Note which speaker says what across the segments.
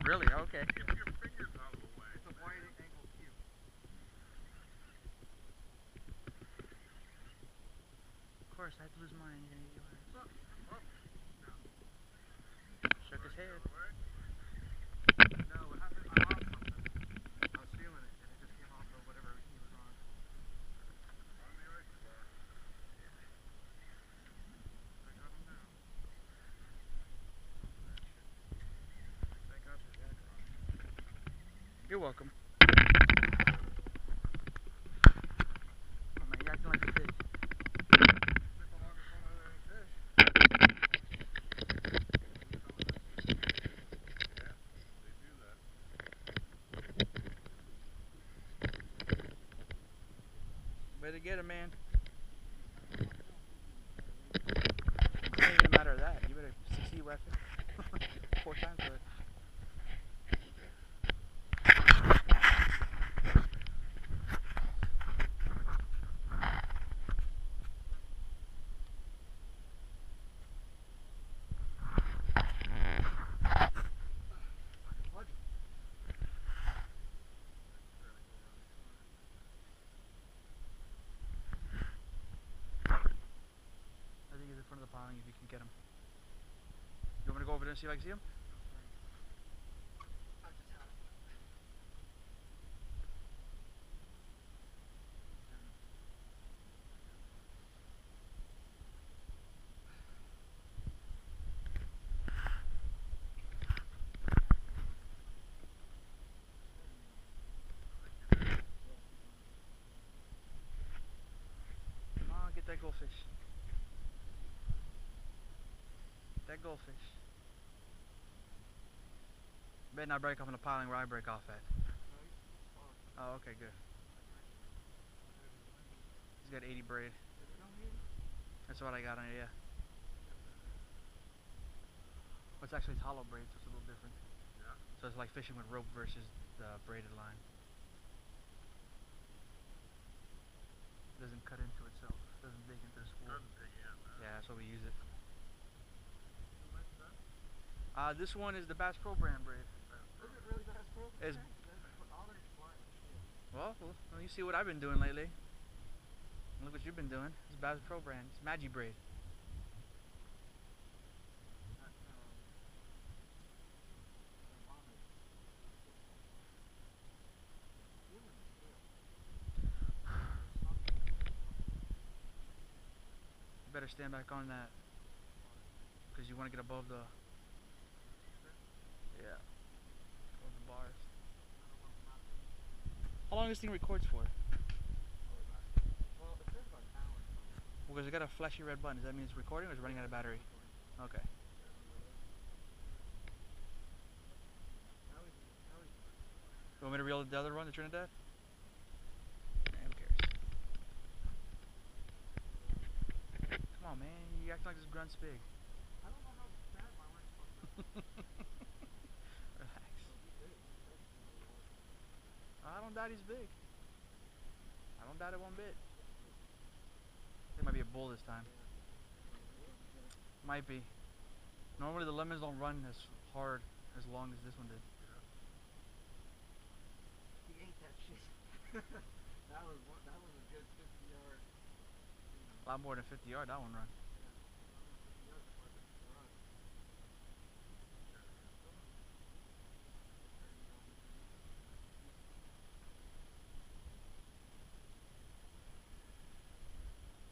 Speaker 1: Really? Okay.
Speaker 2: Keep your fingers out of the way.
Speaker 3: It's a wide angle cube.
Speaker 1: Of course, I had to lose mine. You're gonna get yours.
Speaker 2: Up, up. No.
Speaker 1: Shook his
Speaker 2: The
Speaker 1: head.
Speaker 2: other way.
Speaker 3: No, what happened? I lost something. I was feeling it, and it just came off of whatever he was on.
Speaker 2: On the ice bar.
Speaker 3: I got him now. Thank God for that.
Speaker 1: You're welcome. Oh man, you're acting like a fish.
Speaker 3: Took the longest one out of any fish.
Speaker 2: Yeah, they do that.
Speaker 1: Way to get him, man. It doesn't even matter that. You better succeed weapon. 4 times for it. I think he's in front of the piling if you can get him. You want me to go over there and see if I can see him?
Speaker 3: I just had him.
Speaker 1: Come on, get that goldfish. That goldfish. Better not break off in the piling where I break off at. Oh, okay, good. He's got 80 braid. That's what I got on it, yeah. Well, it's actually hollow braid, so it's a little different.
Speaker 2: Yeah.
Speaker 1: So it's like fishing with rope versus the braided line. It doesn't cut into itself. It doesn't dig into the spool.
Speaker 2: Doesn't dig in.
Speaker 1: Yeah, that's what we use it.
Speaker 2: What's that?
Speaker 1: This one is the Bass Pro brand braid.
Speaker 3: Is it really Bass Pro?
Speaker 1: It's-
Speaker 3: All they're flying shit.
Speaker 1: Well, you see what I've been doing lately. Look what you've been doing. It's Bass Pro brand. It's Magi braid. You better stand back on that, because you want to get above the. Yeah. Above the bars. How long this thing records for?
Speaker 3: Well, it says about an hour.
Speaker 1: Well, because it got a flashy red button. Does that mean it's recording or is it running out of battery? Okay. You want me to reel the other one, the Trinidad? Nah, who cares? Come on, man. You acting like this grunt's big.
Speaker 3: I don't know how bad my leg's supposed to be.
Speaker 1: Relax. I don't doubt he's big. I don't doubt it one bit. It might be a bull this time. Might be. Normally the lemons don't run as hard as long as this one did.
Speaker 3: He ate that shit. that was a good 50 yard.
Speaker 1: A lot more than 50 yard that one run.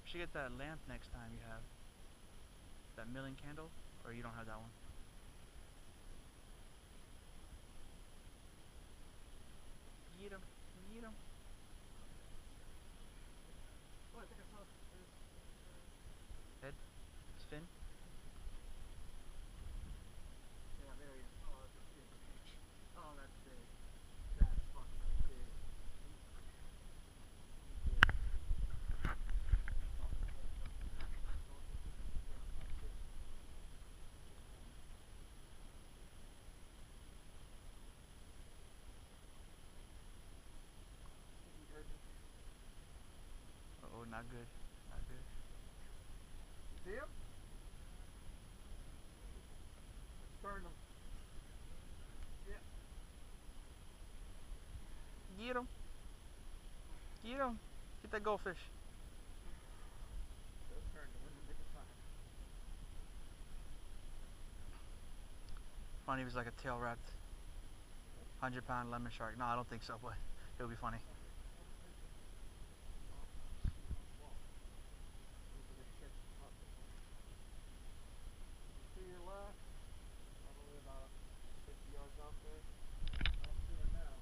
Speaker 1: You should get that lamp next time you have. That milling candle, or you don't have that one? Eat 'em, eat 'em.
Speaker 3: Oh, I think I saw
Speaker 1: Head, spin.
Speaker 3: Yeah, there he is. Oh, that's a big fish. Oh, that's big. That's fucking big.
Speaker 1: Uh oh, not good. Not good.
Speaker 3: See him? Burned him. Yeah.
Speaker 1: Get him. Get him. Get that goldfish.
Speaker 3: Those turn to win the biggest fight.
Speaker 1: Funny if it was like a tail wrapped 100-pound lemon shark. No, I don't think so, but it would be funny.
Speaker 3: To your left, probably about 50 yards off there. I don't see him now.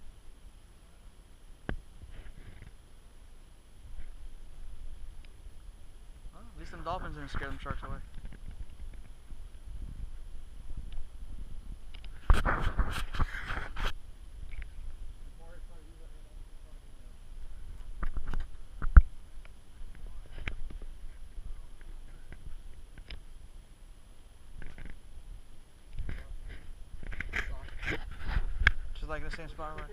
Speaker 1: Well, at least them dolphins didn't scare them sharks away.
Speaker 3: Before I start, you let me know.
Speaker 1: Just like the same spot where